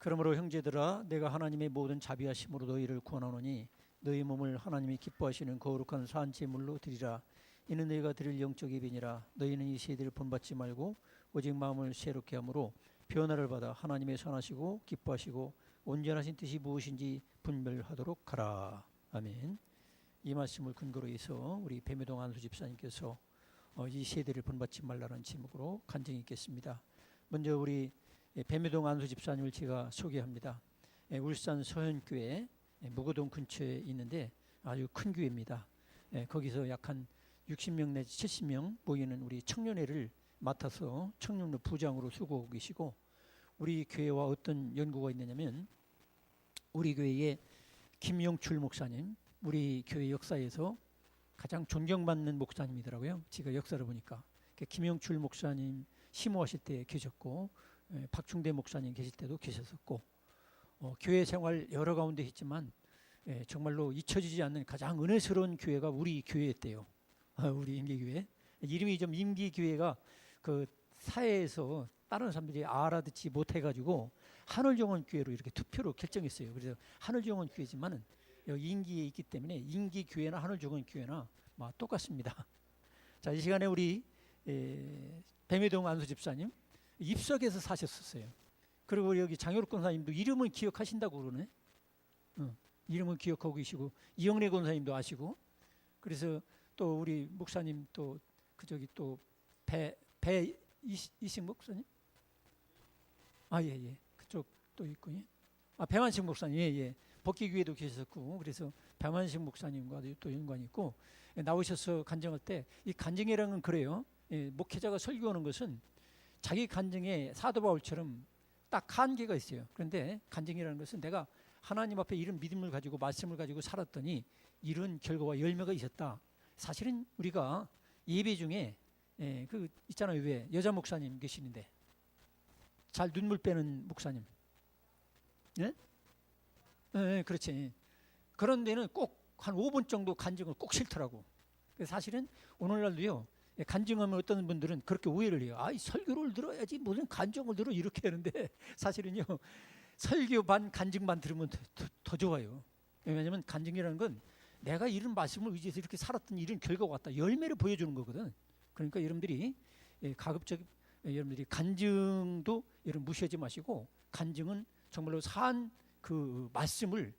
그러므로 형제들아 내가 하나님의 모든 자비하심으로 너희를 구원하노니 너희 몸을 하나님이 기뻐하시는 거룩한 산 제물로 드리라. 이는 너희가 드릴 영적 예배니라. 너희는 이 세대를 본받지 말고 오직 마음을 새롭게 함으로 변화를 받아 하나님의 선하시고 기뻐하시고 온전하신 뜻이 무엇인지 분별하도록 하라. 아멘. 이 말씀을 근거로 해서 우리 배매동 안수 집사님께서 이 세대를 본받지 말라는 제목으로 간증이 있겠습니다. 먼저 우리 배매동 안수 집사님을 제가 소개합니다. 울산 서현교회 무거동 근처에 있는데 아주 큰 교회입니다. 거기서 약 한 60명 내지 70명 모이는 우리 청년회를 맡아서 청년회 부장으로 수고하고 계시고, 우리 교회와 어떤 연고가 있느냐면 우리 교회의 김용출 목사님, 우리 교회 역사에서 가장 존경받는 목사님이더라고요. 제가 역사를 보니까 김용출 목사님 심호하실 때 계셨고, 박충대 목사님 계실 때도 계셨었고, 교회 생활 여러 가운데 했지만 정말로 잊혀지지 않는 가장 은혜스러운 교회가 우리 교회였대요. 우리 임기교회. 이름이 좀 임기교회가 그 사회에서 다른 사람들이 알아듣지 못해가지고 하늘정원교회로 이렇게 투표로 결정했어요. 그래서 하늘정원교회지만은 여기 임기에 있기 때문에 임기교회나 하늘정원교회나 똑같습니다. 자, 이 시간에 우리 배매동 안수 집사님 입석에서 사셨었어요. 그리고 여기 장효록 권사님도 이름은 기억하신다고 그러네. 이름은 기억하고 계시고, 이영래 권사님도 아시고, 그래서 또 우리 목사님 또 그저기 또 이식 목사님, 예, 그쪽 또 있고, 배만식 목사님, 예, 복귀교회도 계셨고, 그래서 배만식 목사님과도 또 연관이 있고, 나오셔서 간증할 때 이 간증이라는 건 그래요. 목회자가 설교하는 것은 자기 간증에 사도 바울처럼 딱 한계가 있어요. 그런데 간증이라는 것은 내가 하나님 앞에 이런 믿음을 가지고 말씀을 가지고 살았더니 이런 결과와 열매가 있었다. 사실은 우리가 예배 중에 그 있잖아요. 왜 여자 목사님 계시는데 잘 눈물 빼는 목사님, 예? 그렇지. 그런 데는 꼭 한 5분 정도 간증을 꼭 싫더라고. 사실은 오늘날도요, 간증하면 어떤 분들은 그렇게 오해를 해요. 설교를 들어야지 무슨 간증을 들어, 이렇게 하는데 사실은요, 설교 반 간증 반 들으면 더 좋아요. 왜냐하면 간증이라는 건 내가 이런 말씀을 의지해서 이렇게 살았던 이런 결과가 왔다, 열매를 보여주는 거거든. 그러니까 여러분들이 가급적 여러분들이 간증도 여러분 무시하지 마시고, 간증은 정말로 산 그 말씀을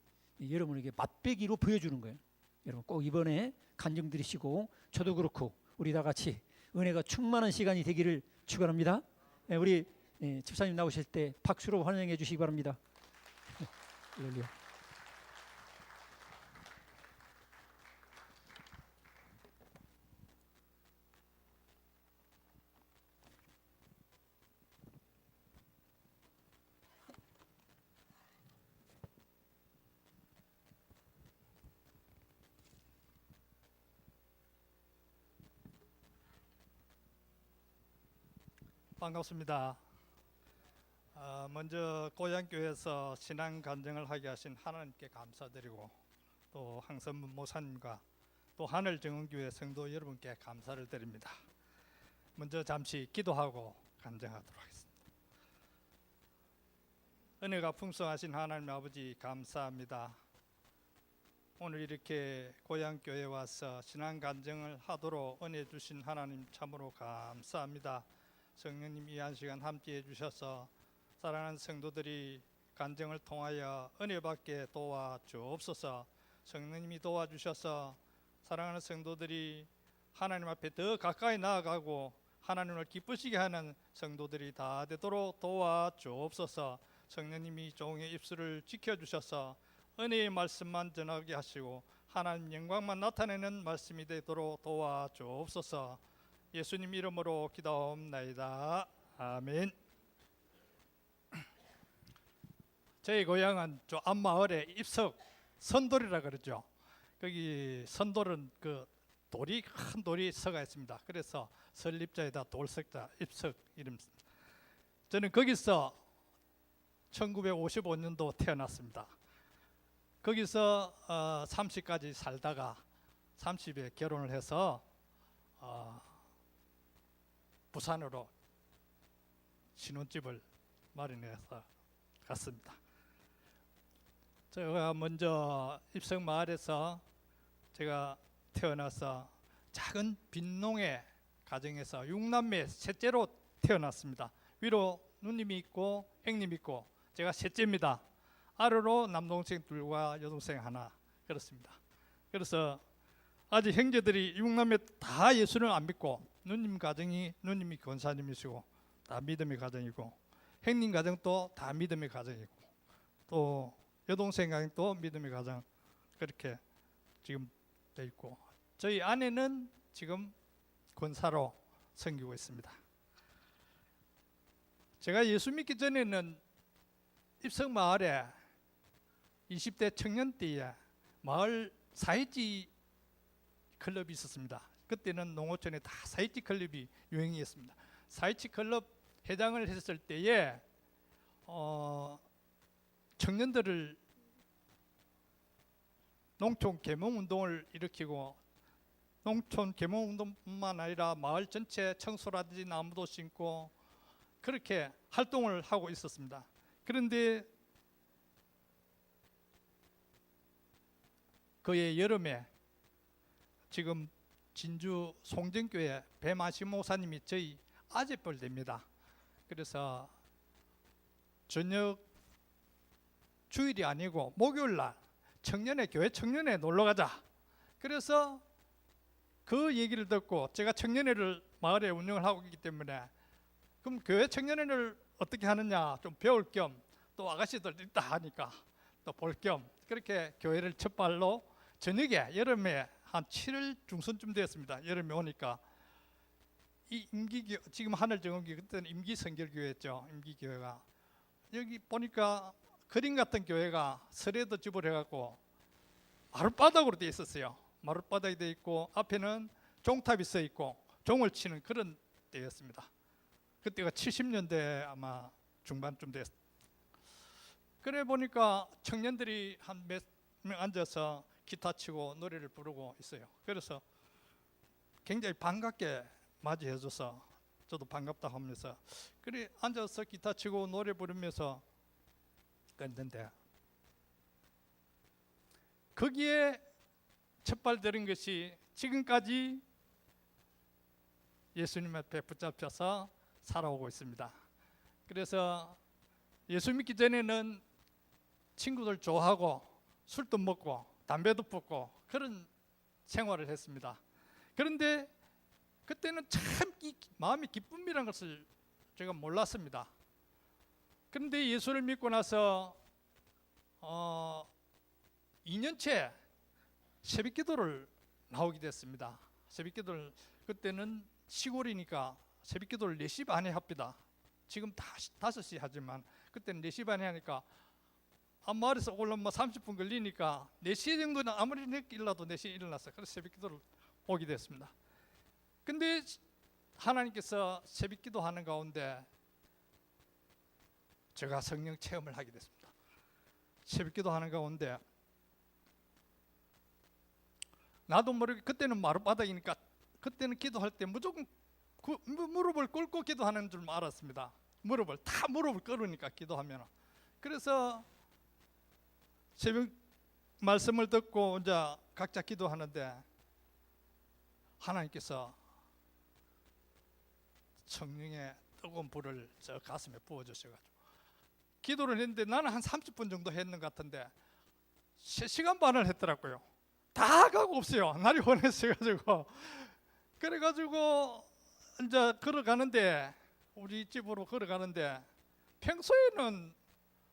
여러분에게 맛배기로 보여주는 거예요. 여러분 꼭 이번에 간증 들으시고, 저도 그렇고 우리 다 같이 은혜가 충만한 시간이 되기를 축원합니다. 우리 집사님 나오실 때 박수로 환영해 주시기 바랍니다. 반갑습니다. 먼저 고향교회에서 신앙 간증을 하게 하신 하나님께 감사드리고, 또 황선문 모사님과 또 하늘정원교회 성도 여러분께 감사를 드립니다. 먼저 잠시 기도하고 간증하도록 하겠습니다. 은혜가 풍성하신 하나님 아버지, 감사합니다. 오늘 이렇게 고향교회에 와서 신앙 간증을 하도록 은혜 주신 하나님 참으로 감사합니다. 성령님, 이 한 시간 함께해 주셔서 사랑하는 성도들이 간증을 통하여 은혜 받게 도와주옵소서. 성령님이 도와주셔서 사랑하는 성도들이 하나님 앞에 더 가까이 나아가고 하나님을 기쁘시게 하는 성도들이 다 되도록 도와주옵소서. 성령님이 종의 입술을 지켜주셔서 은혜의 말씀만 전하게 하시고 하나님 영광만 나타내는 말씀이 되도록 도와주옵소서. 예수님 이름으로 기도하옵나이다. 아멘. 저희 고향은 저 앞마을에 입석 선돌이라 그러죠. 거기 선돌은 그 돌이, 큰 돌이 서가 있습니다. 그래서 설립자에다 돌석자 입석 이름. 저는 거기서 1955년도 태어났습니다. 거기서 30까지 살다가 30에 결혼을 해서 부산으로 신혼집을 마련해서 갔습니다. 제가 먼저 입성 마을에서 제가 태어나서 작은 빈농의 가정에서 6남매 셋째로 태어났습니다. 위로 누님이 있고 형님이 있고 제가 셋째입니다. 아래로 남동생 둘과 여동생 하나 그렇습니다. 그래서 아직 형제들이 6남매 다 예수를 안 믿고 누님이 권사님이시고 다 믿음의 가정이고 형님 가정도 다 믿음의 가정이고 또 여동생 가정도 믿음의 가정 그렇게 지금 돼 있고 저희 아내는 지금 권사로 섬기고 있습니다. 제가 예수 믿기 전에는 입성 마을에 20대 청년 때에 마을 사회지 클럽이 있었습니다. 그때는 농어촌에 다 사회지 클럽이 유행이었습니다. 사회지 클럽 회장을 했을 때에 청년들을 농촌 계몽 운동을 일으키고 농촌 계몽 운동뿐만 아니라 마을 전체 청소라든지 나무도 심고 그렇게 활동을 하고 있었습니다. 그런데 그해 여름에 지금 진주 송정교회 배마시 목사님이 저희 아재뻘 됩니다. 그래서 저녁 주일이 아니고 목요일날 교회 청년회 놀러 가자. 그래서 그 얘기를 듣고 제가 청년회를 마을에 운영을 하고 있기 때문에 그럼 교회 청년회를 어떻게 하느냐 좀 배울 겸 또 아가씨들 있다 하니까 또 볼 겸 그렇게 교회를 첫 발로 저녁에 여름에 한 7월 중순쯤 되었습니다. 여름에 오니까 이 지금 하늘정원교회 그때는 임기성결교회였죠. 임기교회가 여기 보니까 그림 같은 교회가 설에도 집을 해갖고 마룻바닥으로 되어 있었어요. 마룻바닥이 되어 있고 앞에는 종탑이 서 있고 종을 치는 그런 때였습니다. 그때가 70년대 아마 중반쯤 됐습니다. 그래 보니까 청년들이 한 몇 명 앉아서 기타 치고 노래를 부르고 있어요. 그래서 굉장히 반갑게 맞이해줘서 저도 반갑다 하면서 그래 앉아서 기타 치고 노래 부르면서 했는데 거기에 첫발들은 것이 지금까지 예수님 앞에 붙잡혀서 살아오고 있습니다. 그래서 예수 믿기 전에는 친구들 좋아하고 술도 먹고 담배도 붓고 그런 생활을 했습니다. 그런데 그때는 참 마음의 기쁨이라는 것을 제가 몰랐습니다. 그런데 예수를 믿고 나서 2년째 새벽기도를 나오게 됐습니다. 새벽기도를 그때는 시골이니까 새벽기도를 4시 반에 합니다. 지금 5시 하지만 그때는 4시 반에 하니까 앞마을에서 오려면 30분 걸리니까 4시 정도는 아무리 늦게 일어나도 4시에 일어났어요. 그래서 새벽기도를 오게 됐습니다. 근데 하나님께서 새벽기도 하는 가운데 제가 성령 체험을 하게 됐습니다. 새벽기도 하는 가운데 나도 모르게 그때는 마룻바닥이니까 그때는 기도할 때 무조건 무릎을 꿇고 기도하는 줄 알았습니다. 무릎을 꿇으니까 기도하면. 그래서 새벽 말씀을 듣고 이제 각자 기도하는데 하나님께서 성령의 뜨거운 불을 저 가슴에 부어주셔가지고 기도를 했는데 나는 한 30분 정도 했는 것 같은데 3시간 반을 했더라고요. 다 가고 없어요. 날이 원했어가지고 그래가지고 이제 걸어가는데 우리 집으로 걸어가는데 평소에는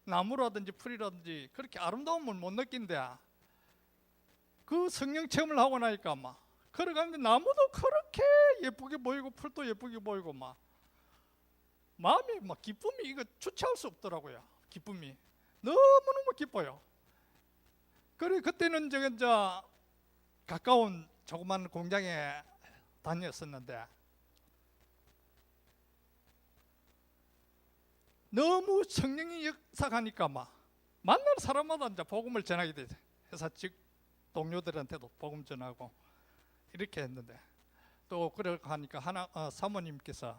나무라든지 풀이라든지 그렇게 아름다움을 못 느낀데 그 성령 체험을 하고 나니까 막 걸어가는데 나무도 그렇게 예쁘게 보이고 풀도 예쁘게 보이고 막 마음이 막 기쁨이 이거 주체할 수 없더라고요. 기쁨이 너무너무 기뻐요. 그래 그때는 제가 이제 가까운 조그만 공장에 다녔었는데 너무 성령이 역사가니까 막 만날 사람마다 이제 복음을 전하게 되죠. 회사 직 동료들한테도 복음 전하고 이렇게 했는데 또 그러고 하니까 사모님께서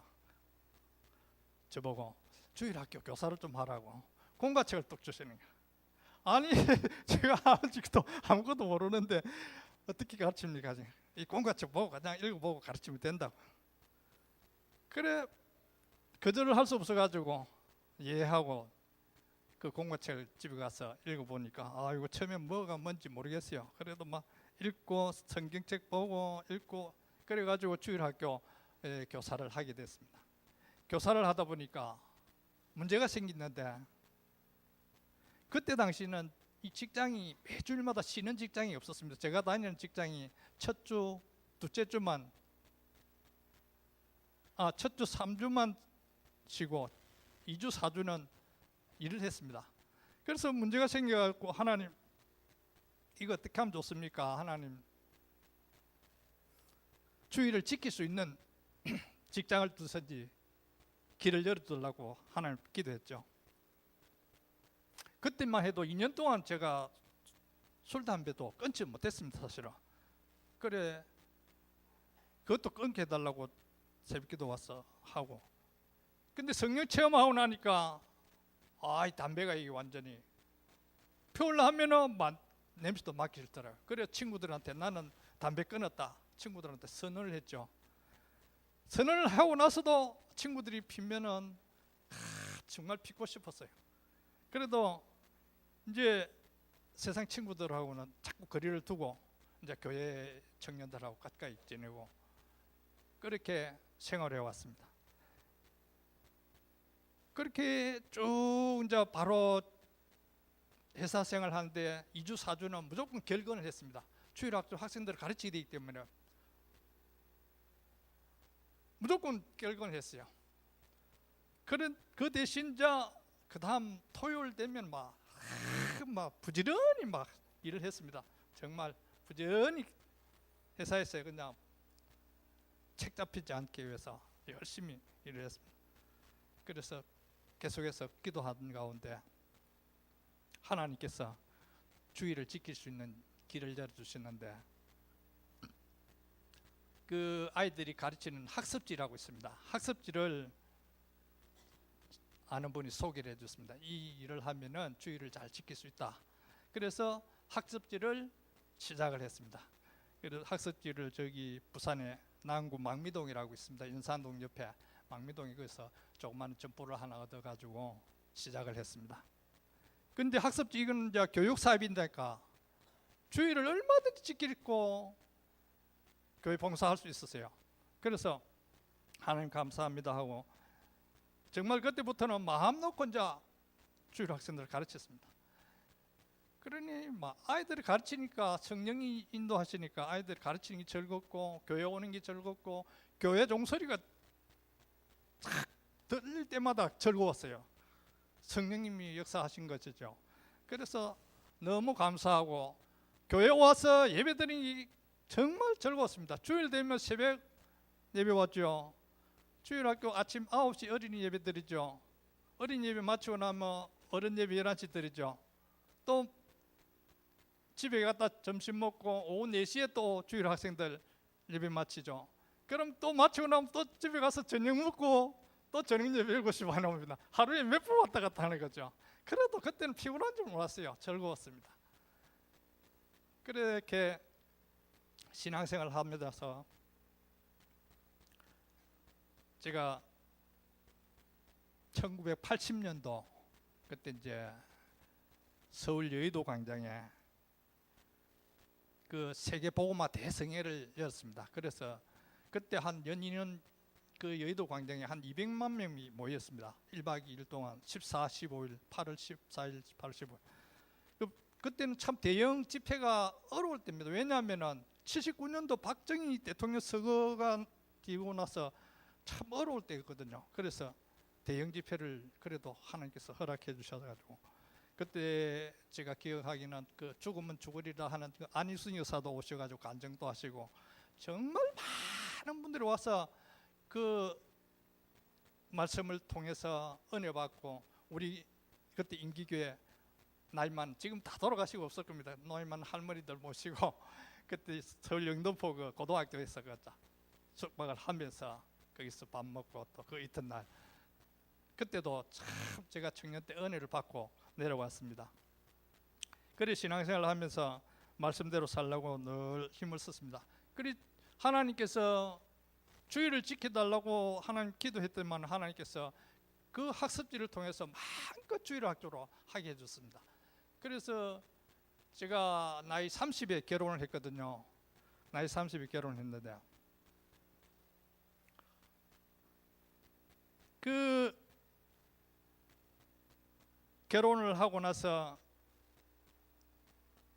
저보고 주일학교 교사를 좀 하라고 공과책을 뚝 주시는 거예요. 아니 제가 아직도 아무것도 모르는데 어떻게 가르칩니까? 이 공과책 보고 그냥 읽어보고 가르치면 된다고. 그래 거절을 할 수 없어가지고 이해하고 그 공과책을 집에 가서 읽어보니까 아 이거 처음에 뭐가 뭔지 모르겠어요. 그래도 막 읽고 성경책 보고 읽고 그래가지고 주일학교 교사를 하게 됐습니다. 교사를 하다 보니까 문제가 생겼는데 그때 당시는 이 직장이 매주일마다 쉬는 직장이 없었습니다. 제가 다니는 직장이 첫 주, 둘째 주만 첫 주 3주만 쉬고 2주, 4주는 일을 했습니다. 그래서 문제가 생겨갖고 하나님 이거 어떻게 하면 좋습니까? 하나님 주일을 지킬 수 있는 직장을 두든지 길을 열어달라고 하나님 기도했죠. 그때만 해도 2년 동안 제가 술, 담배도 끊지 못했습니다. 사실은. 그래 그것도 끊게 해달라고 새벽기도 와서 하고 근데 성령 체험하고 나니까 이 담배가 이게 완전히 피우려 하면은 냄새도 맡기 싫더라고요. 그래 친구들한테 나는 담배 끊었다 친구들한테 선언을 했죠. 선언을 하고 나서도 친구들이 피면은 정말 피고 싶었어요. 그래도 이제 세상 친구들하고는 자꾸 거리를 두고 이제 교회 청년들하고 가까이 지내고 그렇게 생활해 왔습니다. 그렇게 쭉 이제 바로 회사 생활 하는데 2주, 4주는 무조건 결근을 했습니다. 주일학교 학생들을 가르치게 되기 때문에 무조건 결근을 했어요. 그 대신 그 다음 토요일 되면 막 부지런히 막 일을 했습니다. 정말 부지런히 회사에서 그냥 책 잡히지 않기 위해서 열심히 일을 했습니다. 그래서 계속해서 기도하던 가운데 하나님께서 주일을 지킬 수 있는 길을 열어주시는데 그 아이들이 가르치는 학습지라고 있습니다. 학습지를 아는 분이 소개를 해줬습니다. 이 일을 하면은 주일을 잘 지킬 수 있다. 그래서 학습지를 시작을 했습니다. 그래서 학습지를 저기 부산에 남구 망미동이라고 있습니다. 인산동 옆에 망미동에 거기서 조그마한 점포를 하나 얻어가지고 시작을 했습니다. 근데 학습지 이건 이제 교육 사업인데니까 주일을 얼마든지 지키고 교회 봉사할 수 있었어요. 그래서 하나님 감사합니다 하고 정말 그때부터는 마음 놓고 이제 주일 학생들을 가르쳤습니다. 그러니 아이들을 가르치니까 성령이 인도하시니까 아이들 가르치는 게 즐겁고 교회 오는 게 즐겁고 교회 종소리가 탁 들릴 때마다 즐거웠어요. 성령님이 역사하신 것이죠. 그래서 너무 감사하고 교회 와서 예배드리는 게 정말 즐거웠습니다. 주일 되면 새벽 예배 왔죠. 주일학교 아침 9시 어린이 예배 드리죠. 어린이 예배 마치고 나면 어른 예배 11시 드리죠. 또 집에 갔다 점심 먹고 오후 4시에 또 주일 학생들 예배 마치죠. 그럼 또 마치고 나면 또 집에 가서 저녁 먹고 또 저녁 예배 7시 반에 옵니다. 하루에 몇 번 왔다 갔다 하는 거죠. 그래도 그때는 피곤한 줄 몰랐어요. 즐거웠습니다. 그렇게 신앙생활을 하면서 제가 1980년도 그때 이제 서울 여의도 광장에 그 세계 복음화 대성회를 열었습니다. 그래서 그때 한 연인은 그 여의도 광장에 한 200만 명이 모였습니다. 1박 2일 동안 14, 15일, 8월 14일, 8월 15일. 그때는 참 대형 집회가 어려울 때입니다. 왜냐하면 79년도 박정희 대통령 서거가 되고 나서 참 어려울 때였거든요. 그래서 대형 집회를 그래도 하나님께서 허락해 주셔가지고 그때 제가 기억하기는 그 죽으면 죽으리라 하는 그 안희순 여사도 오셔가지고 간증도 하시고 정말 많은 분들이 와서 그 말씀을 통해서 은혜 받고 우리 그때 임기교회 나이만 지금 다 돌아가시고 없을 겁니다. 나이만 할머니들 모시고 그때 서울 영등포 그 고등학교에서 그 숙박을 하면서 거기서 밥 먹고 또 그 이튿날 그때도 참 제가 청년 때 은혜를 받고 내려왔습니다. 그래 신앙생활을 하면서 말씀대로 살려고 늘 힘을 썼습니다. 그래 하나님께서 주의를 지켜달라고 하나님 기도했더만 하나님께서 그 학습지를 통해서 마음껏 주일 학교로 하게 해줬습니다. 그래서 제가 나이 30에 결혼을 했거든요. 나이 30에 결혼했는데 그 결혼을 하고 나서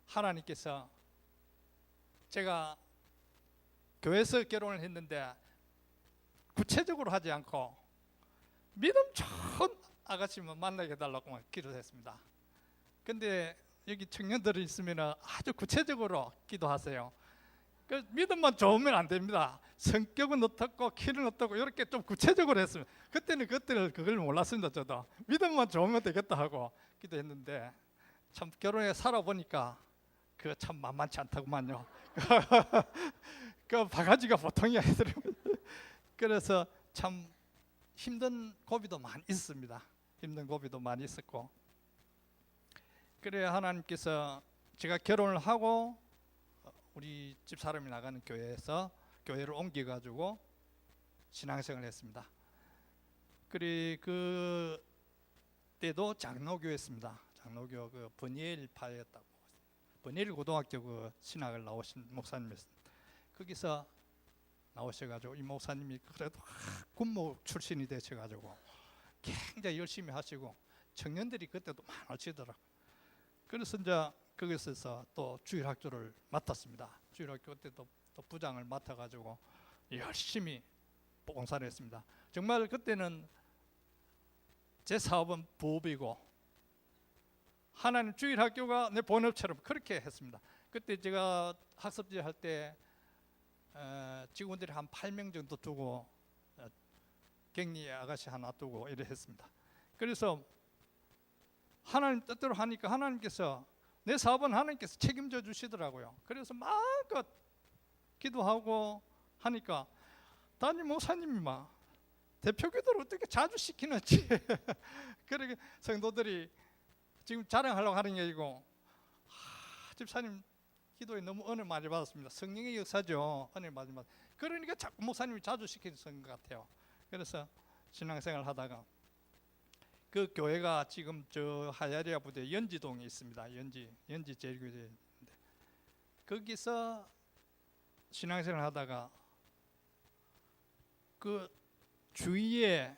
하나님께서 제가 교회에서 결혼을 했는데 구체적으로 하지 않고 믿음 좋은 아가씨만 만나게 해달라고 기도했습니다. 근데 여기 청년들이 있으면 아주 구체적으로 기도하세요. 그 믿음만 좋으면 안 됩니다. 성격은 어떻고 키는 어떻고 이렇게 좀 구체적으로 했으면 그때는 그걸 몰랐습니다. 저도 믿음만 좋으면 되겠다 하고 기도했는데 참 결혼해 살아보니까 그거 참 만만치 않다구만요. 그 바가지가 보통이 아니더라고요. 그래서 참 힘든 고비도 많이 있습니다. 힘든 고비도 많이 있었고 그래 하나님께서 제가 결혼을 하고 우리 집사람이 나가는 교회에서 교회를 옮겨가지고 신앙생활을 했습니다. 그래 그 때도 장로교였습니다. 장로교 그 버니엘파였다고 버니엘 고등학교 그 신학을 나오신 목사님이었습니다. 거기서 나오셔가지고 이 목사님이 그래도 군목 출신이 되셔가지고 굉장히 열심히 하시고 청년들이 그때도 많으시더라고요. 그래서 이제 거기서 또 주일학교를 맡았습니다. 주일학교 때도 또 부장을 맡아가지고 열심히 봉사를 했습니다. 정말 그때는 제 사업은 부업이고 하나님 주일학교가 내 본업처럼 그렇게 했습니다. 그때 제가 학습지 할 때 직원들이 한 8명 정도 두고 격리 아가씨 하나 두고 이래 했습니다. 그래서 하나님 뜻대로 하니까 하나님께서 내 사업은 하나님께서 책임져 주시더라고요. 그래서 마음껏 기도하고 하니까 담임 목사님이 막 대표 기도를 어떻게 자주 시키는지 그렇게 성도들이 지금 자랑하려고 하는 게 아니고 집사님 기도에 너무 은혜 많이 받았습니다. 성령의 역사죠. 은혜 많이 받. 그러니까 자꾸 목사님이 자주 시키는 것 같아요. 그래서 신앙생활 하다가 그 교회가 지금 저 하야리아 부대 연지동에 있습니다. 연지 제일교회인데 거기서 신앙생활 하다가 그 주위에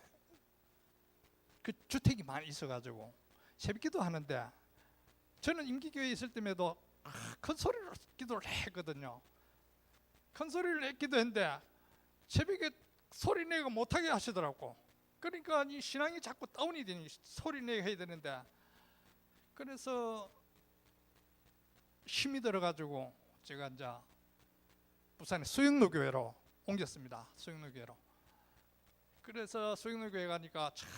그 주택이 많이 있어가지고 새벽기도 하는데 저는 임기교회에 있을 때에도 큰 소리로 기도를 했거든요. 큰 소리를 기도했는데 새벽에 소리 내가 못하게 하시더라고. 그러니까 이 신앙이 자꾸 다운이 되니 소리 내게 해야 되는데 그래서 힘이 들어가지고 제가 이제 부산의 수영로 교회로 옮겼습니다. 수영로 교회로. 그래서 수영로 교회 가니까 참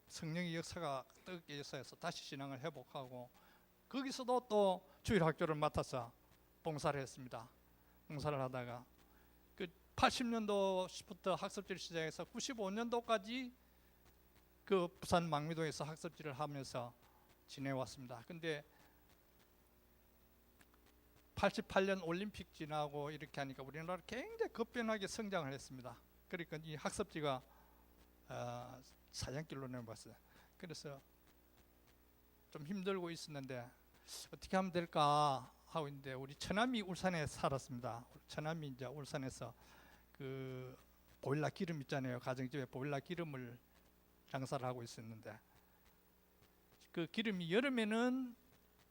성령의 역사가 뜨겁게 역사해서 다시 신앙을 회복하고 거기서도 또 주일학교를 맡아서 봉사를 했습니다. 봉사를 하다가 그 80년도부터 학습지를 시작해서 95년도까지 그 부산 망미동에서 학습지를 하면서 지내왔습니다. 근데 88년 올림픽 지나고 이렇게 하니까 우리나라 굉장히 급변하게 성장을 했습니다. 그러니까 이 학습지가 사냥길로 내려왔어요. 그래서 좀 힘들고 있었는데 어떻게 하면 될까 하고 있는데 우리 처남이 울산에 살았습니다. 처남이 이제 울산에서 그 보일러 기름 있잖아요. 가정집에 보일러 기름을 장사를 하고 있었는데 그 기름이 여름에는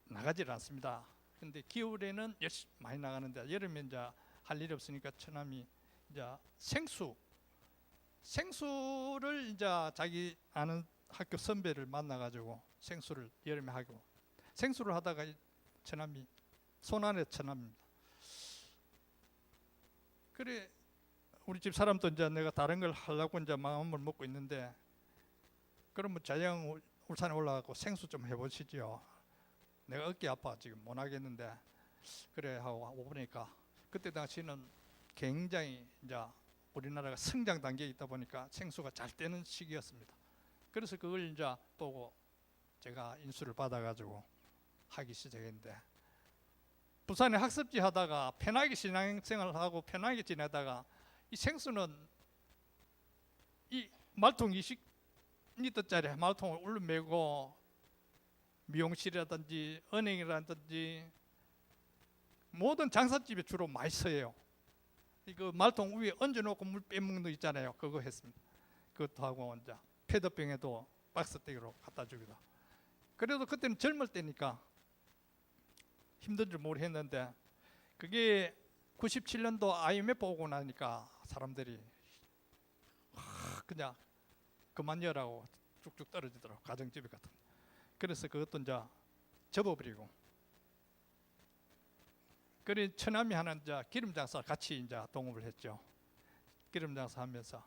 나가질 않습니다. 근데 겨울에는 열심히 많이 나가는데 여름에 이제 할 일이 없으니까 처남이 이제 생수를 이제 자기 아는 학교 선배를 만나가지고 생수를 여름에 하고 생수를 하다가 처남이 손안의 처남입니다. 그래 우리 집 사람도 이제 내가 다른 걸 하려고 이제 마음을 먹고 있는데 그러면 자영 울산에 올라가고 생수 좀 해보시죠. 내가 어깨 아파 지금 못 하겠는데 그래 하고 오보니까 그때 당시는 굉장히 이제 우리나라가 성장 단계에 있다 보니까 생수가 잘 되는 시기였습니다. 그래서 그걸 이제 보고 제가 인수를 받아가지고 하기 시작했는데, 부산에 학습지 하다가 편하게 신앙생활을 하고 편하게 지내다가 이 생수는 이 말통 20리터짜리 말통을 울면매고 미용실이라든지 은행이라든지 모든 장사집에 주로 많이 써요. 이거 말통 위에 얹어놓고 물 빼먹는 거 있잖아요. 그거 했습니다. 그것도 하고 이제 페더병에도 박스떼기로 갖다 주기도. 그래도 그때는 젊을 때니까 힘든 줄 모르겠는데, 그게 97년도 IMF 오고 나니까 사람들이 그냥 그만여라고 쭉쭉 떨어지더라고, 가정집에 같은. 그래서 그것도 이제 접어버리고, 그래 처남이 하는 이제 기름 장사 같이 이제 동업을 했죠. 기름 장사 하면서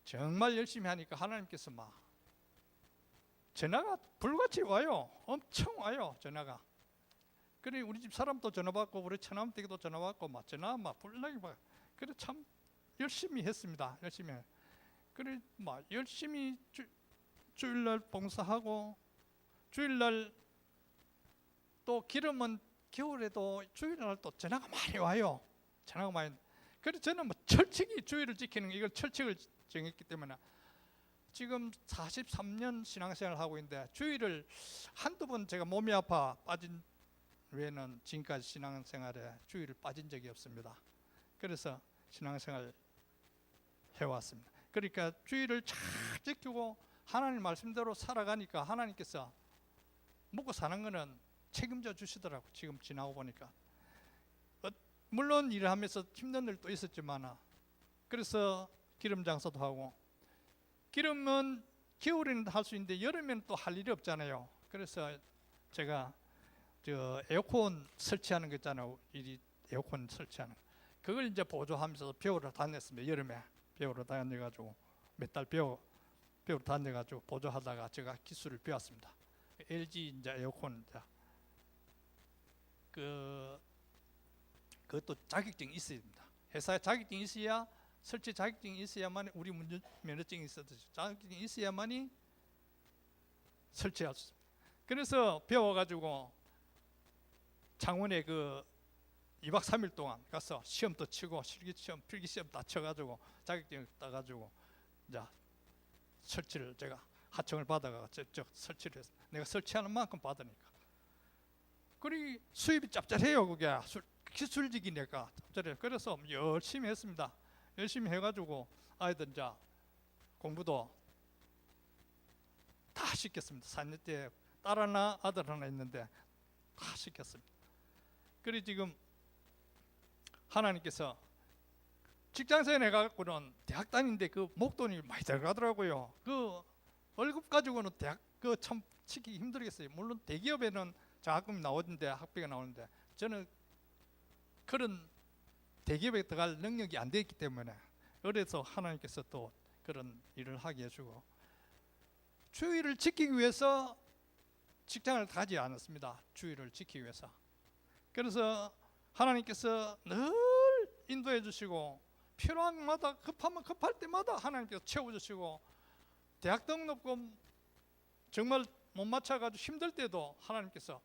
정말 열심히 하니까 하나님께서 막 전화가 불같이 와요. 엄청 와요, 전화가. 그래 우리 집 사람도 전화 받고 우리 처남댁도 전화 받고 막 전화 막 불나게 막. 그래 참 열심히 했습니다. 열심히. 그래 막 열심히 주일날 봉사하고, 주일날 또 기름은 겨울에도 주일날 또 전화가 많이 와요. 전화가 많이. 그래서 저는 뭐 철칙이 주일을 지키는 이걸 철칙을 정했기 때문에 지금 43년 신앙생활을 하고 있는데 주일을 한두 번 제가 몸이 아파 빠진 외에는 지금까지 신앙생활에 주일을 빠진 적이 없습니다. 그래서 신앙생활 해왔습니다. 그러니까 주일을 잘 지키고 하나님 말씀대로 살아가니까 하나님께서 먹고 사는 거는 책임져 주시더라고. 지금 지나고 보니까 물론 일을 하면서 힘든 일도 있었지만, 그래서 기름 장사도 하고, 기름은 겨울에는 할 수 있는데 여름에는 또 할 일이 없잖아요. 그래서 제가 저 에어컨 설치하는 거 있잖아요. 에어컨 설치하는 거. 그걸 이제 보조하면서 배우러 다녔습니다. 여름에 배우러 다녀가지고 몇 달 배우러 다녀가지고 보조하다가 제가 기술을 배웠습니다. LG 이제 에어컨 이제 그것도 자격증이 있어야 됩니다. 회사에 자격증이 있어야, 설치 자격증이 있어야만, 우리 면허증이 있어듯이 자격증이 있어야만이 설치할 수 있습니다. 그래서 배워가지고 창원에 그 2박 3일 동안 가서 시험도 치고 실기시험, 필기시험 다 쳐가지고 자격증을 따가지고 이제 설치를 제가 하청을 받아가 저 설치를 했습니다. 내가 설치하는 만큼 받으니까. 그리 수입이 짭짤해요. 그게 기술직이니까 짭짤해요. 그래서 열심히 했습니다. 열심히 해가지고 아이들 이제 공부도 다 시켰습니다. 4년 때 딸 하나 아들 하나 있는데 다 시켰습니다. 그래 지금 하나님께서 직장생활 해갖고는 대학 다니는데 그 목돈이 많이 들어가더라고요. 그 월급 가지고는 대학 그 참 치기 힘들겠어요. 물론 대기업에는 장학금이 나오는데 학비가 나오는데 저는 그런 대기업에 들어갈 능력이 안 되기 때문에, 그래서 하나님께서 또 그런 일을 하게 해주고, 주의를 지키기 위해서 직장을 가지 않았습니다. 주의를 지키기 위해서. 그래서 하나님께서 늘 인도해 주시고, 필요한 마다 급하면 급할 때마다 하나님께서 채워주시고, 대학 등록금 정말 못 맞춰가지고 힘들 때도 하나님께서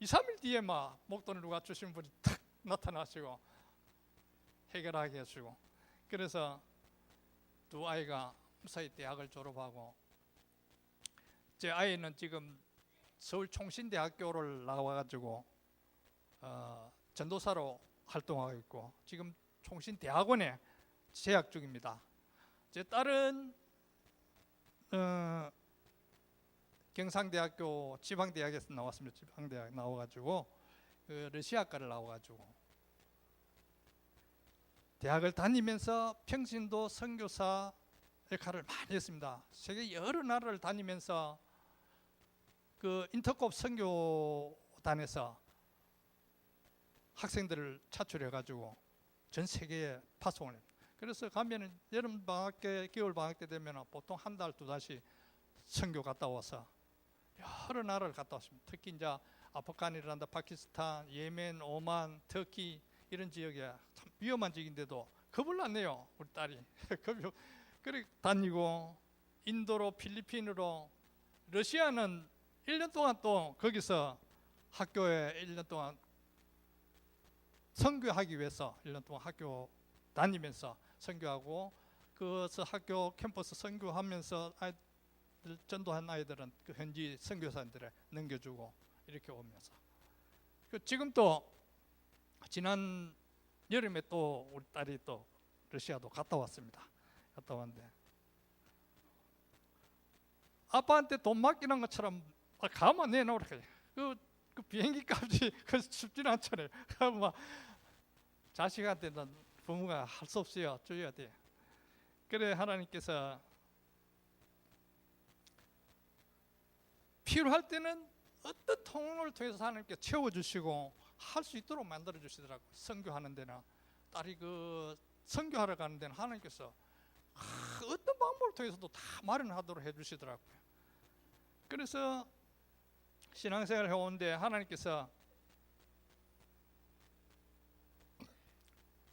2, 3일 뒤에 막 목돈을 누가 주신 분이 탁 나타나시고 해결하게 해주고, 그래서 두 아이가 무사히 대학을 졸업하고, 제 아이는 지금 서울 총신대학교를 나와가지고 전도사로 활동하고 있고, 지금 총신대학원에 재학 중입니다. 제 딸은 경상대학교 지방대학에서 나왔습니다. 지방대학 나와가지고 러시아과를 나와가지고 대학을 다니면서 평신도 선교사 역할을 많이 했습니다. 세계 여러 나라를 다니면서 그 인터콥 선교단에서 학생들을 차출해가지고 전 세계에 파송을 합니다. 그래서 가면은 여름 방학 때, 겨울 방학 때 되면 보통 한 달, 두 달씩 선교 갔다 와서 여러 나라를 갔다 왔습니다. 특히 이제 아프가니스탄, 파키스탄, 예멘, 오만, 터키 이런 지역에 참 위험한 지역인데도 겁을 안 내요, 우리 딸이. 그래 다니고 인도로 필리핀으로 러시아는 1년 동안 또 거기서 학교에 1년 동안 선교하기 위해서 1년 동안 학교 다니면서 선교하고 그서 학교 캠퍼스 선교하면서 아이들 전도한 아이들은 그 현지 선교사님들에 넘겨주고 이렇게 오면서 지금 또 지난 여름에 또 우리 딸이 또 러시아도 갔다 왔습니다. 갔다 왔는데 아빠한테 돈 맡기는 것처럼 가만 내놓으라 그 비행기 값이 그 쉽지는 않잖아요. 막 자식한테는 부모가 할 수 없어요. 줘야 돼. 그래 하나님께서 필요할 때는 어떤 통로를 통해서 하나님께 채워주시고 할 수 있도록 만들어 주시더라고요. 선교하는 데나 딸이 그 선교하러 가는 데는 하나님께서 어떤 방법을 통해서도 다 마련하도록 해주시더라고요. 그래서 신앙생활을 해오는데 하나님께서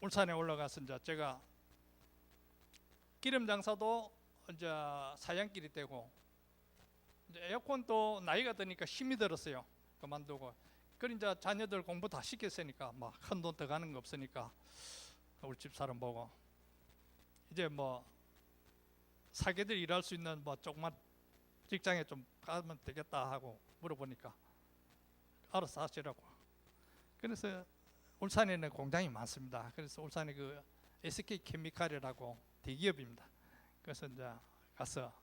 울산에 올라가서 이제 제가 기름 장사도 이제 사양길이 되고 이제 에어컨도 나이가 드니까 힘이 들었어요. 그만두고. 그래 이제 자녀들 공부 다 시켰으니까 막 큰 돈 더 가는 거 없으니까 우리 집 사람 보고 이제 뭐 사계들 일할 수 있는 뭐 조그만 직장에 좀 가면 되겠다 하고 물어보니까 알아서 하시라고. 그래서 울산에는 공장이 많습니다. 그래서 울산에 그 SK 케미칼이라고 대기업입니다. 그래서 이제 가서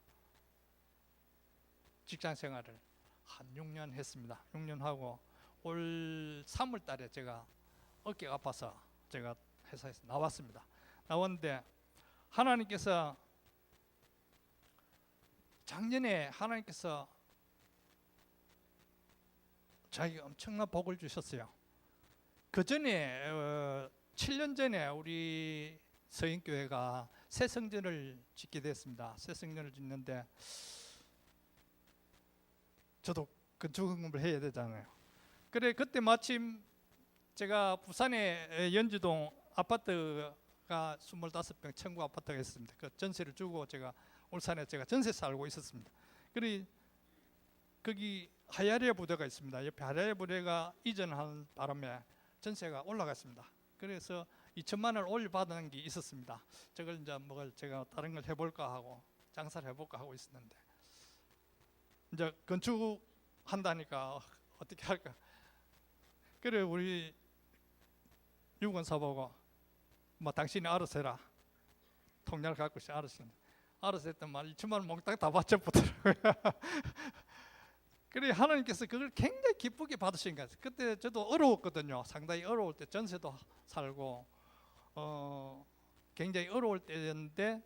직장 생활을 한 6년 했습니다. 6년 하고 올 3월 달에 제가 어깨가 아파서 제가 회사에서 나왔습니다. 나왔는데 하나님께서 작년에 하나님께서 저에게 엄청난 복을 주셨어요. 그 전에 7년 전에 우리 서인교회가 새 성전을 짓게 됐습니다. 새 성전을 짓는데 저도 건축을 해야 되잖아요. 그래 그때 마침 제가 부산에 연주동 아파트가 25평 청구 아파트가 있습니다. 그 전세를 주고 제가 울산에 제가 전세 살고 있었습니다. 그래 거기 하야리아 부대가 있습니다. 옆에 하야리아 부대가 이전하는 바람에 전세가 올라갔습니다. 그래서 2천만 원을 올려받은 게 있었습니다. 저걸 이제 뭘 제가 다른 걸 해볼까 하고 장사를 해볼까 하고 있었는데 이제 건축한다니까 어떻게 할까. 그래 우리 유건사 보고 뭐 당신이 알아서 해라. 통장을 갖고 있어 알아서 했던 말 2천만 원 몽땅 다 바쳐보더라고요. 그래 하나님께서 그걸 굉장히 기쁘게 받으신 거예요. 그때 저도 어려웠거든요. 상당히 어려울 때 전세도 살고 굉장히 어려울 때였는데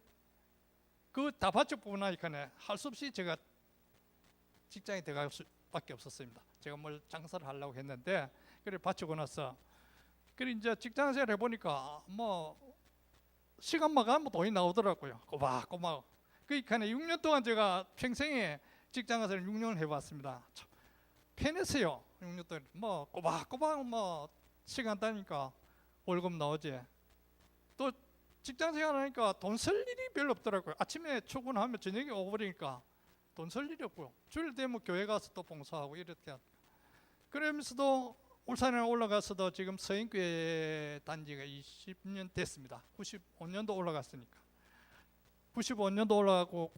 그 다 바쳐보고 나니까 할 수 없이 제가 직장에 들어갈 수밖에 없었습니다. 제가 뭘 장사를 하려고 했는데 그래 바치고 나서 그래 이제 직장생활 해보니까 뭐 시간만 가면 돈이 나오더라고요. 꼬박꼬박. 그러니까 6년 동안 제가 평생에 직장생활 6년을 해봤습니다. 참 편했어요. 6년 동안 뭐 꼬박꼬박 뭐 시간 다니까 월급 나오지. 또 직장생활 하니까 돈 쓸 일이 별로 없더라고요. 아침에 출근하면 저녁에 오버니까 돈 쓸 일이 없고요. 주일 되면 교회 가서 또 봉사하고 이렇게. 그러면서도 울산에 올라가서도 지금 서인교회 단지가 20년 됐습니다. 95년도 올라갔으니까. 95년도 올라가고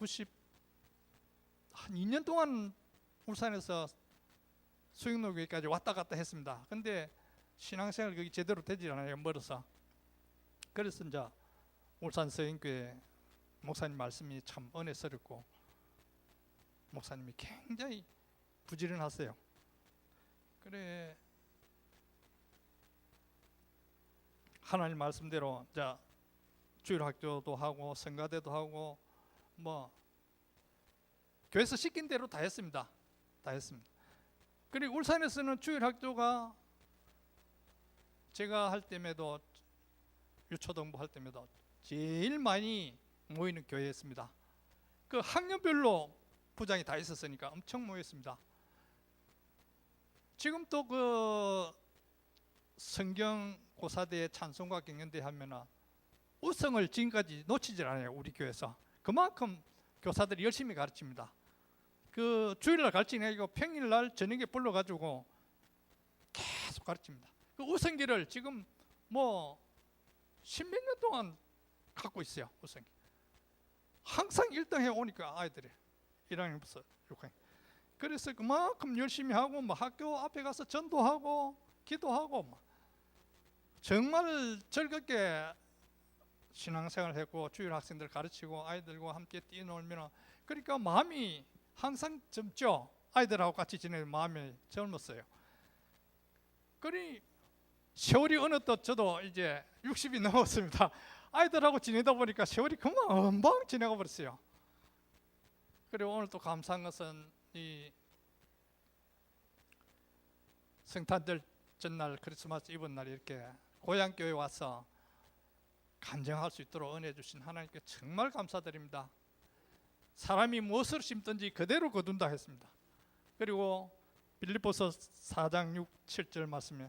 한 2년 동안 울산에서 수영로교회까지 왔다 갔다 했습니다. 근데 신앙생활 거기 제대로 되지 않아요. 멀어서. 그래서 이제 울산 서인교회 목사님 말씀이 참 은혜스럽고 목사님이 굉장히 부지런하세요. 그래 하나님 말씀대로 자 주일학교도 하고 성가대도 하고 뭐 교회에서 시킨 대로 다 했습니다. 다 했습니다. 그리고 울산에서는 주일학교가 제가 할 때에도 유초등부 할 때에도 제일 많이 모이는 교회였습니다. 그 학년별로 부장이 다 있었으니까 엄청 모였습니다. 지금 또 그 성경 고사대 찬송가 경연대 하면은 우승을 지금까지 놓치질 않아요. 우리 교회에서. 그만큼 교사들이 열심히 가르칩니다. 그 주일날 가르치는 게 아니고 평일날 저녁에 불러가지고 계속 가르칩니다. 그 우성기를 지금 뭐 십몇 년 동안 갖고 있어요. 우성기 항상 1등 해오니까 아이들이 1학년부터 6학년. 그래서 그만큼 열심히 하고 뭐 학교 앞에 가서 전도하고 기도하고 뭐 정말 즐겁게 신앙생활을 했고 주일 학생들 가르치고 아이들과 함께 뛰놀면 그러니까 마음이 항상 젊죠. 아이들하고 같이 지내는 마음이 젊었어요. 그러니 세월이 어느 또 저도 이제 60이 넘었습니다. 아이들하고 지내다 보니까 세월이 금방 지나가 버렸어요. 그리고 오늘 또 감사한 것은 이 성탄절 전날 크리스마스 이브 날 이렇게 고향 교회 와서 간증할 수 있도록 은혜 주신 하나님께 정말 감사드립니다. 사람이 무엇을 심든지 그대로 거둔다 했습니다. 그리고 빌립보서 4장 6, 7절 말씀에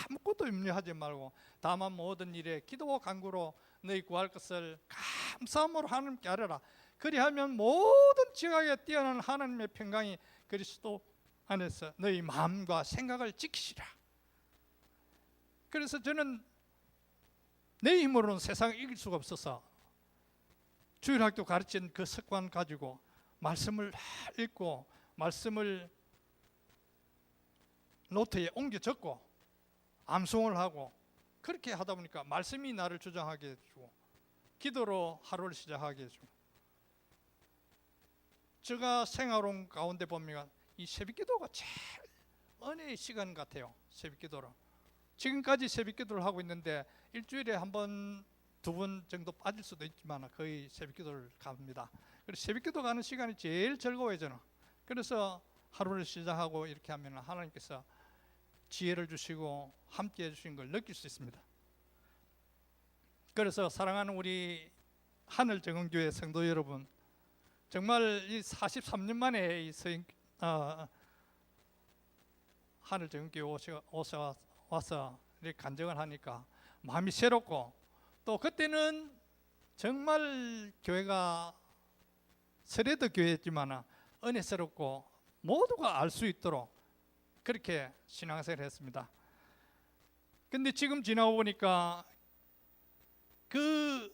아무것도 염려하지 말고 다만 모든 일에 기도와 간구로 너희 구할 것을 감사함으로 하나님께 아뢰라. 그리하면 모든 지각에 뛰어난 하나님의 평강이 그리스도 안에서 너희 마음과 생각을 지키시라. 그래서 저는 내 힘으로는 세상을 이길 수가 없어서 주일학교 가르친 그 습관 가지고 말씀을 읽고 말씀을 노트에 옮겨 적고 암송을 하고 그렇게 하다 보니까 말씀이 나를 주장하게 해주고 기도로 하루를 시작하게 해주고 제가 생활온 가운데 보면 이 새벽기도가 제일 은혜의 시간 같아요. 새벽기도로 지금까지 새벽기도를 하고 있는데 일주일에 한 번, 두 번 정도 빠질 수도 있지만 거의 새벽기도를 갑니다. 그래서 새벽기도 가는 시간이 제일 즐거워요 저는. 그래서 하루를 시작하고 이렇게 하면 하나님께서 지혜를 주시고 함께 해주신 걸 느낄 수 있습니다. 그래서 사랑하는 우리 하늘정은교회 성도 여러분, 정말 이 43년 만에 이 하늘정은교회 와서 이렇게 간증을 하니까 마음이 새롭고 또 그때는 정말 교회가 서래도 교회였지만 은혜스럽고 모두가 알 수 있도록 그렇게 신앙생활을 했습니다. 근데 지금 지나고 보니까 그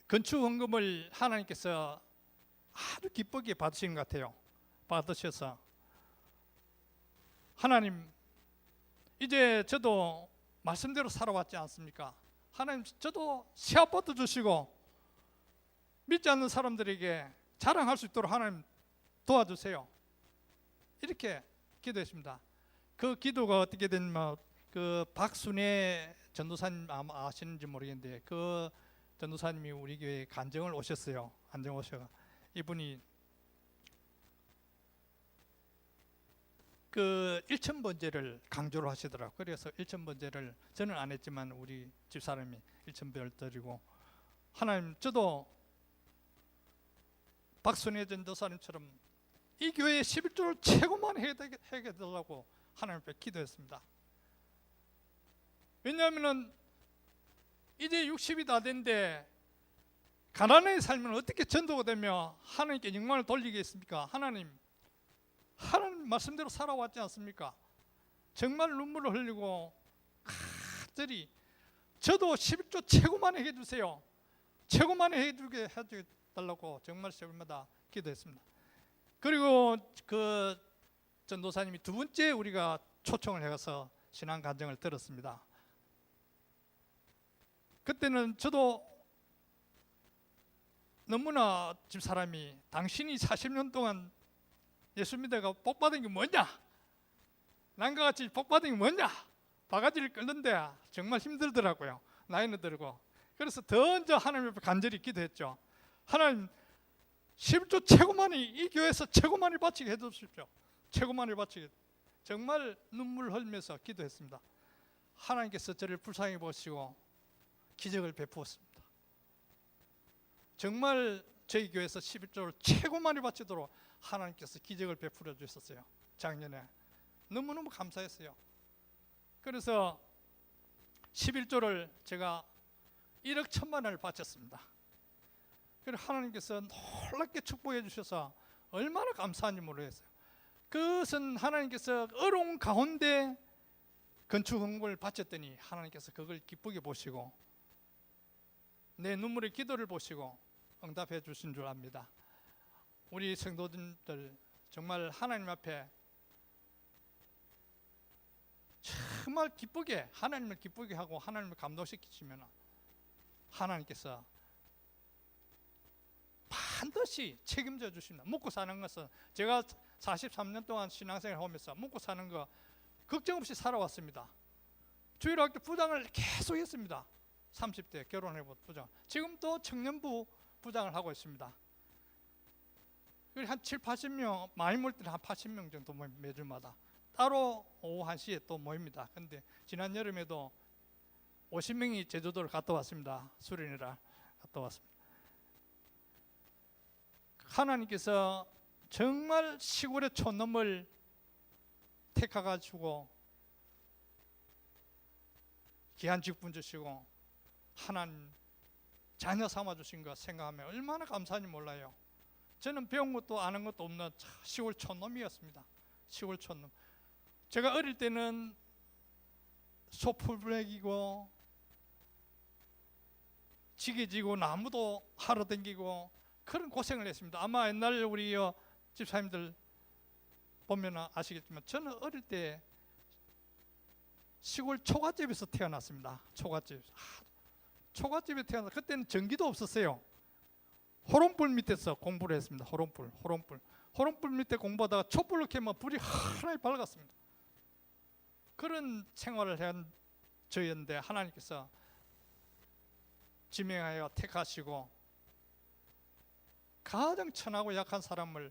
건축 헌금을 하나님께서 아주 기쁘게 받으시는 것 같아요. 받으셔서 하나님 이제 저도 말씀대로 살아왔지 않습니까? 하나님 저도 새아빠도 주시고 믿지 않는 사람들에게 자랑할 수 있도록 하나님 도와주세요. 이렇게 기도했습니다. 그 기도가 어떻게 됐냐면 그 박순애 전도사님 아마 아시는지 모르겠는데 그 전도사님이 우리 교회에 간증을 오셨어요. 간증 오셔가 이분이 그 일천번제를 강조를 하시더라고요. 그래서 일천번제를 저는 안 했지만 우리 집사람이 일천배를 드리고 하나님 저도 박순애 전도사님처럼 이 교회의 11조를 최고만 해게 되려고 하나님 앞에 기도했습니다. 왜냐하면 이제 60이 다 됐는데 가난하게 살면 어떻게 전도가 되며 하나님께 영광을 돌리겠습니까? 하나님 말씀대로 살아왔지 않습니까? 정말 눈물을 흘리고 간절히 저도 11조 최고만 해주세요. 최고만 해주게 해달라고 정말 새벽마다 기도했습니다. 그리고 그 전도사님이 두 번째 우리가 초청을 해서 신앙 간증을 들었습니다. 그때는 저도 너무나 집사람이 당신이 40년 동안 예수 믿어가 복 받은 게 뭐냐? 남과 같이 복 받은 게 뭐냐? 바가지를 끓는데 정말 힘들더라고요. 나이는 들고. 그래서 더 이제 하나님 앞에 간절히 기도했죠. 하나님 11조 최고만이 이 교회에서 최고만이 바치게 해주십시오. 최고만이 바치게. 정말 눈물 흘리면서 기도했습니다. 하나님께서 저를 불쌍히 보시고 기적을 베푸었습니다. 정말 저희 교회에서 11조를 최고 많이 바치도록 하나님께서 기적을 베풀어 주셨어요. 작년에 너무너무 감사했어요. 그래서 11조를 제가 1억 1천만 원을 바쳤습니다. 그래서 하나님께서 놀랍게 축복해 주셔서 얼마나 감사한지 모르겠어요. 그것은 하나님께서 어려운 가운데 건축 헌금을 바쳤더니 하나님께서 그걸 기쁘게 보시고 내 눈물의 기도를 보시고 응답해 주신 줄 압니다. 우리 성도들 정말 하나님 앞에 정말 기쁘게 하나님을 기쁘게 하고 하나님을 감동시키시면 하나님께서 반드시 책임져 주십니다. 먹고 사는 것은 제가 43년 동안 신앙생활 하면서 먹고 사는 거 걱정 없이 살아왔습니다. 주일학교 부장을 계속 했습니다. 30대 결혼해본 부장. 지금도 청년부 부장을 하고 있습니다. 한 7, 80명, 많이 모일 때는 한 80명 정도 매주마다 따로 오후 1시에 또 모입니다. 근데 지난 여름에도 50명이 제주도를 갔다 왔습니다. 수련회라 갔다 왔습니다. 하나님께서 정말 시골의 촌놈을 택하가지고 귀한 직분 주시고 하나님 자녀 삼아주신 것 생각하면 얼마나 감사한지 몰라요. 저는 배운 것도 아는 것도 없는 시골 촌놈이었습니다. 시골 촌놈. 제가 어릴 때는 소풀매기고 지게지고 나무도 하러 다니고 그런 고생을 했습니다. 아마 옛날 우리 집사님들 보면 아시겠지만 저는 어릴 때 시골 초가집에서 태어났습니다. 초가집에 태어나서 그때는 전기도 없었어요. 호롱불 밑에서 공부를 했습니다. 호롱불 밑에 공부하다가 촛불로 켜면 불이 하나에 밝았습니다. 그런 생활을 한 저였는데 하나님께서 지명하여 택하시고 가장 천하고 약한 사람을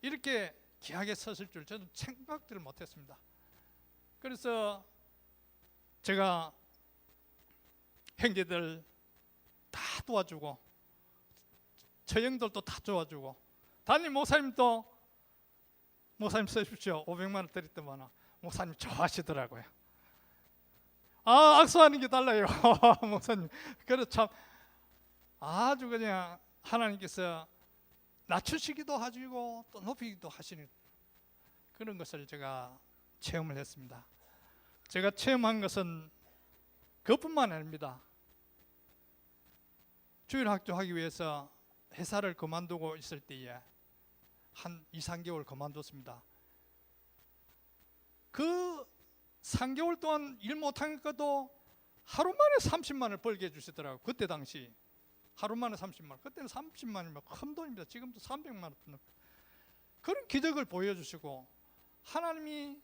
이렇게 귀하게 쓰실 줄 저는 생각들을 못했습니다. 그래서 제가 형제들 다 도와주고 처형들도 다 도와주고 담임 목사님도 목사님 쓰십시오 500만 원 드렸더만 목사님 좋아하시더라고요. 악수하는 게 달라요. 목사님. 그래서 참 아주 그냥 하나님께서 낮추시기도 하시고 또 높이기도 하시는 그런 것을 제가 체험을 했습니다. 제가 체험한 것은 그것뿐만 아닙니다. 주일학교 하기 위해서 회사를 그만두고 있을 때에 한 2, 3개월 그만뒀습니다. 그 3개월 동안 일 못한 것도 하루 만에 30만을 벌게 해주시더라고요. 그때 당시 하루 만에 30만. 그때는 30만이면 큰 돈입니다. 지금도 300만 원. 그런 기적을 보여주시고 하나님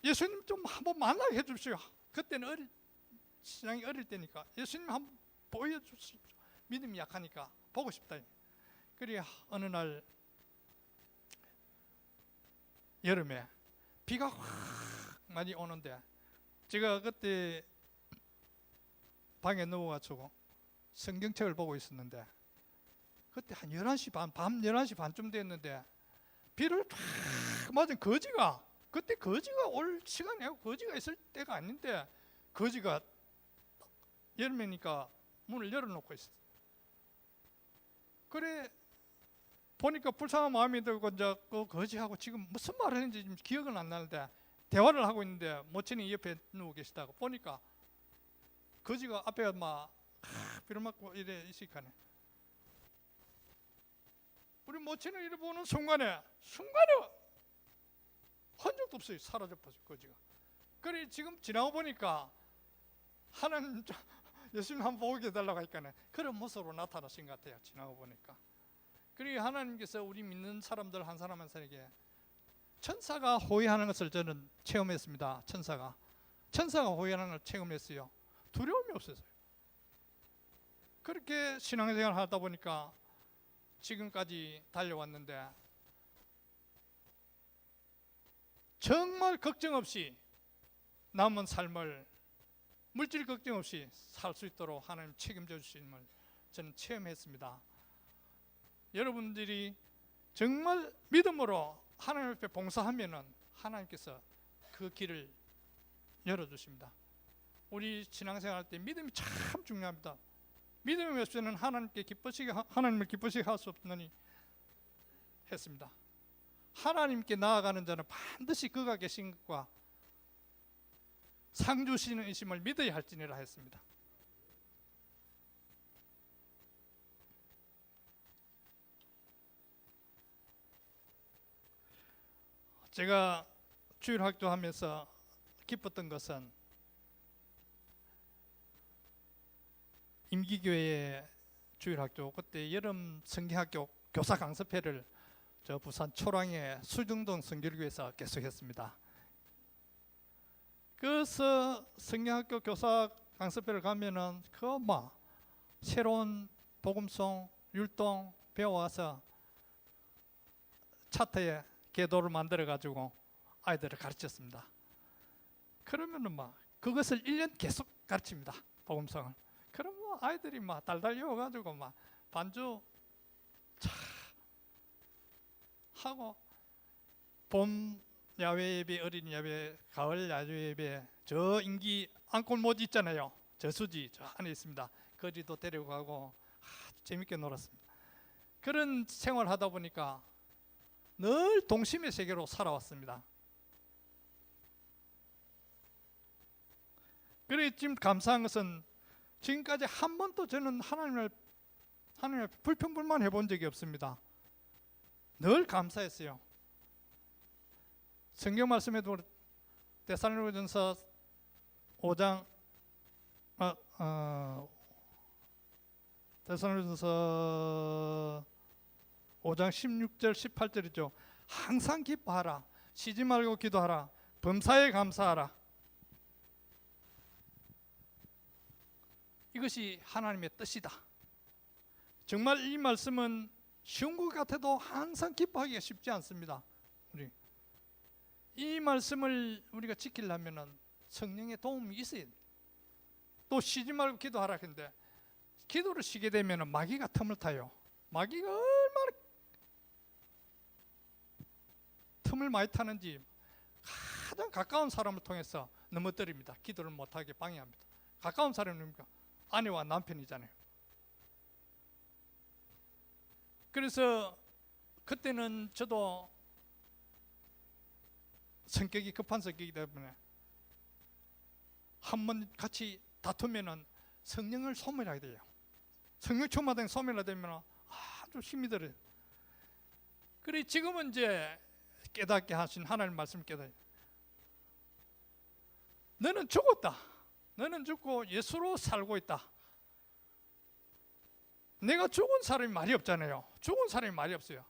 예수님 좀 한번 만나게 해주십시오. 그때는 신앙이 어릴 때니까 예수님 한번 보여주십시오. 믿음이 약하니까 보고 싶다. 그래 어느 날 여름에 비가 확 많이 오는데 제가 그때 방에 누워가지고 성경책을 보고 있었는데 그때 한 11시 반, 밤 11시 반쯤 됐는데 비를 탁 맞은 거지가 그때 거지가 올 시간이 아니고 거지가 있을 때가 아닌데 거지가 여름이니까 문을 열어놓고 있었어요. 그래 보니까 불쌍한 마음이 들고 이제 그 거지하고 지금 무슨 말을 했는지 지금 기억은 안 나는데 대화를 하고 있는데 모친이 옆에 누워 계시다고 보니까 거지가 앞에 막 비를 맞고 이래 있으니까네 우리 모친을 이래 보는 순간에 흔적도 없어요. 사라져버렸어요 거지가. 그래 지금 지나고 보니까 하나님 예수님 한번 보게 해달라고 하니까 그런 모습으로 나타나신 것 같아요. 지나고 보니까. 그리고 하나님께서 우리 믿는 사람들 한 사람 한 사람에게 천사가 호위하는 것을 저는 체험했습니다. 천사가 호위하는 걸 체험했어요. 두려움이 없었어요. 그렇게 신앙생활을 하다 보니까 지금까지 달려왔는데 정말 걱정 없이 남은 삶을 물질 걱정 없이 살 수 있도록 하나님 책임져 주심을 저는 체험했습니다. 여러분들이 정말 믿음으로 하나님 앞에 봉사하면은 하나님께서 그 길을 열어주십니다. 우리 신앙생활 할 때 믿음이 참 중요합니다. 믿음이 없이는 하나님을 기쁘시게 할 수 없느니 했습니다. 하나님께 나아가는 자는 반드시 그가 계신 것과 상 주시는 이심을 믿어야 할지니라 했습니다. 제가 주일학교 하면서 기뻤던 것은 임기교회 주일학교, 그때 여름 성경학교 교사 강습회를 저 부산 초랑의 수중동 성결교회에서 계속했습니다. 그래서 성경학교 교사 강습회를 가면은 새로운 복음송 율동 배워와서 차트에 계도를 만들어 가지고 아이들을 가르쳤습니다. 그러면은 그것을 1년 계속 가르칩니다. 복음성을. 그럼 아이들이 달달 외워가지고 반주 차 하고 봄 야외 예배, 어린이 예배, 가을 야외 예배, 저 인기 안골모지 있잖아요. 저수지 저 안에 있습니다. 거리도 데려가고 아주 재밌게 놀았습니다. 그런 생활을 하다 보니까 늘 동심의 세계로 살아왔습니다. 그래 지금 감사한 것은 지금까지 한 번도 저는 하나님 앞에 불평불만 해본 적이 없습니다. 늘 감사했어요. 성경 말씀에도 데살로니가전서 5장 데살로니가전서 5장 16절 18절이죠. 항상 기뻐하라, 쉬지 말고 기도하라, 범사에 감사하라. 이것이 하나님의 뜻이다. 정말 이 말씀은 쉬운 것 같아도 항상 기뻐하기가 쉽지 않습니다. 이 말씀을 우리가 지키려면 성령의 도움이 있어야 돼. 또 쉬지 말고 기도하라 했는데 기도를 쉬게 되면 마귀가 틈을 타요. 마귀가 얼마나 틈을 많이 타는지 가장 가까운 사람을 통해서 넘어뜨립니다. 기도를 못하게 방해합니다. 가까운 사람이 누굽니까? 아내와 남편이잖아요. 그래서 그때는 저도 성격이 급한 성격이기 때문에 한번 같이 다투면은 성령을 소멸하게 돼요. 성령 충만된 소멸하게 되면 아주 힘이 들어요. 그래 지금은 이제 깨닫게 하신 하나님 말씀 깨닫. 너는 죽었다. 너는 죽고 예수로 살고 있다. 내가 죽은 사람이 말이 없잖아요. 죽은 사람이 말이 없어요.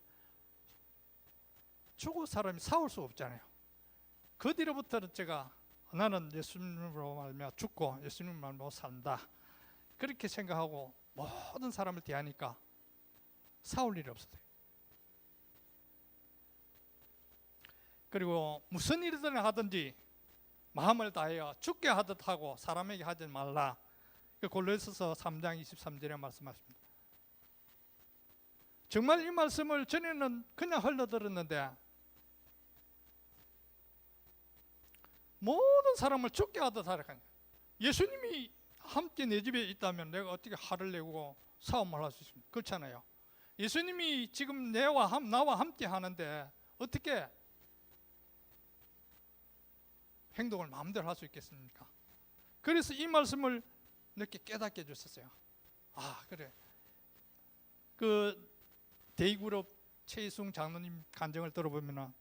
죽은 사람이 싸울 수 없잖아요. 그 뒤로부터는 제가 나는 예수님으로 말미암아 죽고 예수님으로 말미암아 산다. 그렇게 생각하고 모든 사람을 대하니까 싸울 일이 없어요. 그리고 무슨 일이든 하든지 마음을 다하여 죽게 하듯 하고 사람에게 하지 말라. 골로새서 3장 23절에 말씀하십니다. 정말 이 말씀을 전에는 그냥 흘러들었는데 모든 사람을 죽게 하듯 하라. 예수님이 함께 내 집에 있다면 내가 어떻게 화를 내고 싸움을 할 수 있습니까? 그렇잖아요. 예수님이 지금 나와 함께 하는데 어떻게 행동을 마음대로 할 수 있겠습니까? 그래서 이 말씀을 이렇게 깨닫게 해주셨어요. 그래. 그 대기그룹 최희승 장로님 간증을 들어보면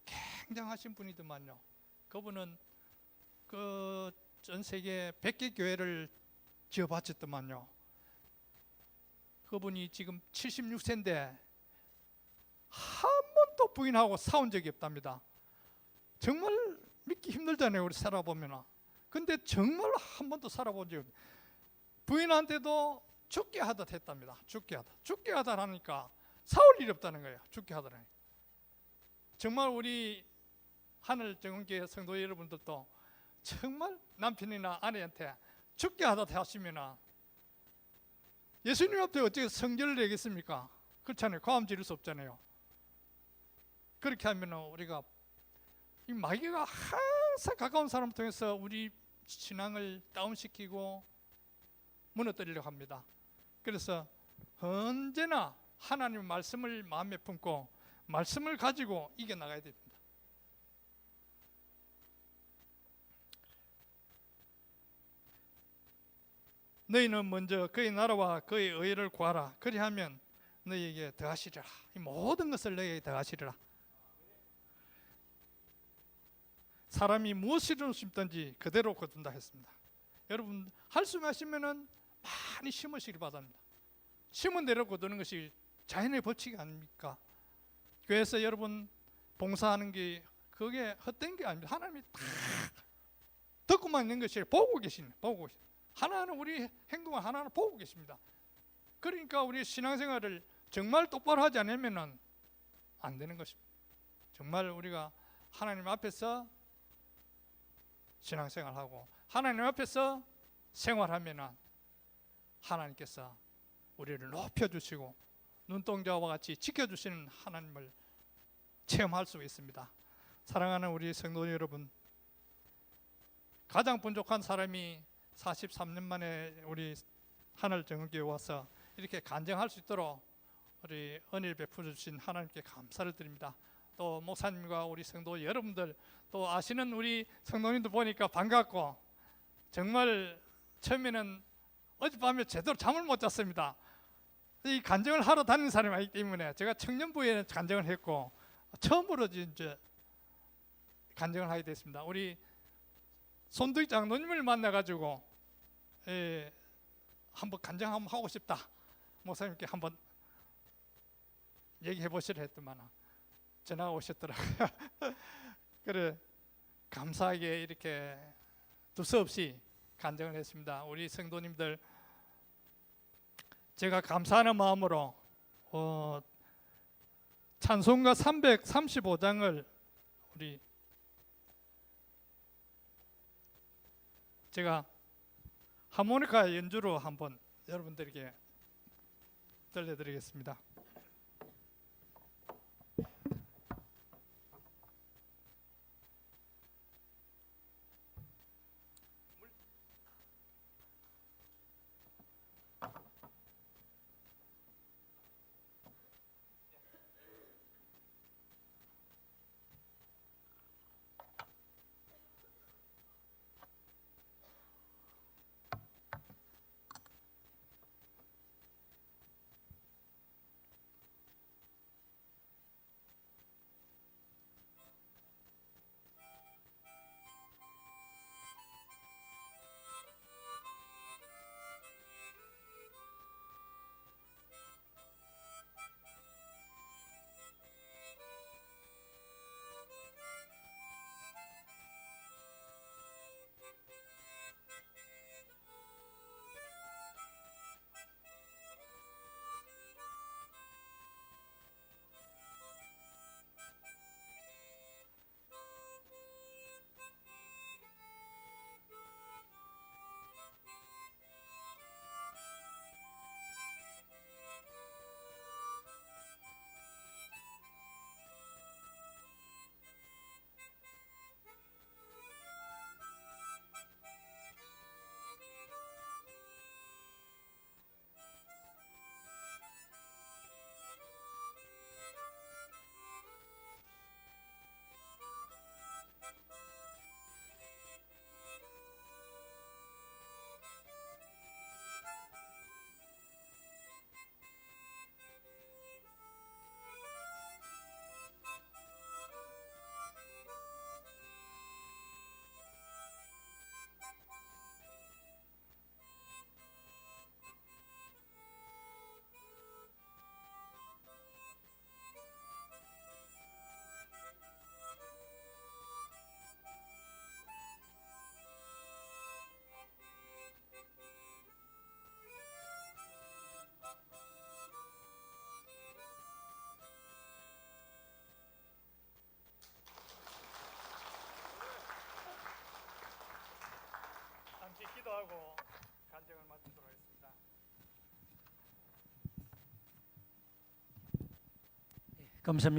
굉장하신 분이더만요. 그분은 그 전 세계 100개 교회를 지어 바쳤더만요. 그분이 지금 76세인데 한 번도 부인하고 싸운 적이 없답니다. 정말 믿기 힘들잖아요. 우리 살아보면. 근데 정말 한 번도 살아본 적이 없어요. 부인한테도 죽게 하듯 했답니다. 죽게 하다 하니까 싸울 일이 없다는 거예요. 죽게 하더라니. 정말 우리 하늘정원교회 성도 여러분들도 정말 남편이나 아내한테 죽게 하듯 하시면 예수님 앞에 어떻게 성결을 내겠습니까? 그렇잖아요. 고함 지를 수 없잖아요. 그렇게 하면 우리가 이 마귀가 항상 가까운 사람을 통해서 우리 신앙을 다운시키고 무너뜨리려고 합니다. 그래서 언제나 하나님의 말씀을 마음에 품고 말씀을 가지고 이겨나가야 됩니다. 너희는 먼저 그의 나라와 그의 의를 구하라. 그리하면 너희에게 더하시리라. 이 모든 것을 너희에게 더하시리라. 사람이 무엇을 심든지 그대로 거둔다 했습니다. 여러분 말씀하시면은 많이 심으시길 바랍니다. 심은 대로 거두는 것이 자연의 법칙이 아닙니까? 교회에서 여러분 봉사하는 게 그게 헛된 게 아닙니다. 하나님이 다 듣고만 있는 것이 보고 계시는 보고 계신. 하나는 우리 행동을 하나는 보고 계십니다. 그러니까 우리 신앙생활을 정말 똑바로 하지 않으면 안 되는 것입니다. 정말 우리가 하나님 앞에서 신앙생활하고 하나님 앞에서 생활하면 하나님께서 우리를 높여주시고 눈동자와 같이 지켜주시는 하나님을 체험할 수 있습니다. 사랑하는 우리 성도 여러분, 가장 부족한 사람이 43년 만에 우리 하늘정교에 와서 이렇게 간증할 수 있도록 우리 은혜를 베풀어 주신 하나님께 감사를 드립니다. 또 목사님과 우리 성도 여러분들, 또 아시는 우리 성도님들 보니까 반갑고, 정말 처음에는 어젯밤에 제대로 잠을 못 잤습니다. 이 간증을 하러 다니는 사람이 아니기 때문에 제가 청년부에 간증을 했고 처음으로 이제 간증을 하게 됐습니다. 우리 손두희 장로님을 만나가지고 한번 간증 한번 하고 싶다, 목사님께 한번 얘기해 보시라 했더만 전화가 오셨더라고요. 그래 감사하게 이렇게 두서없이 간증을 했습니다. 우리 성도님들, 제가 감사하는 마음으로 찬송가 335장을 우리 제가 하모니카 연주로 한번 여러분들에게 들려드리겠습니다. 함께 기도하고 간증을 마치도록 하겠습니다. 감사합니다.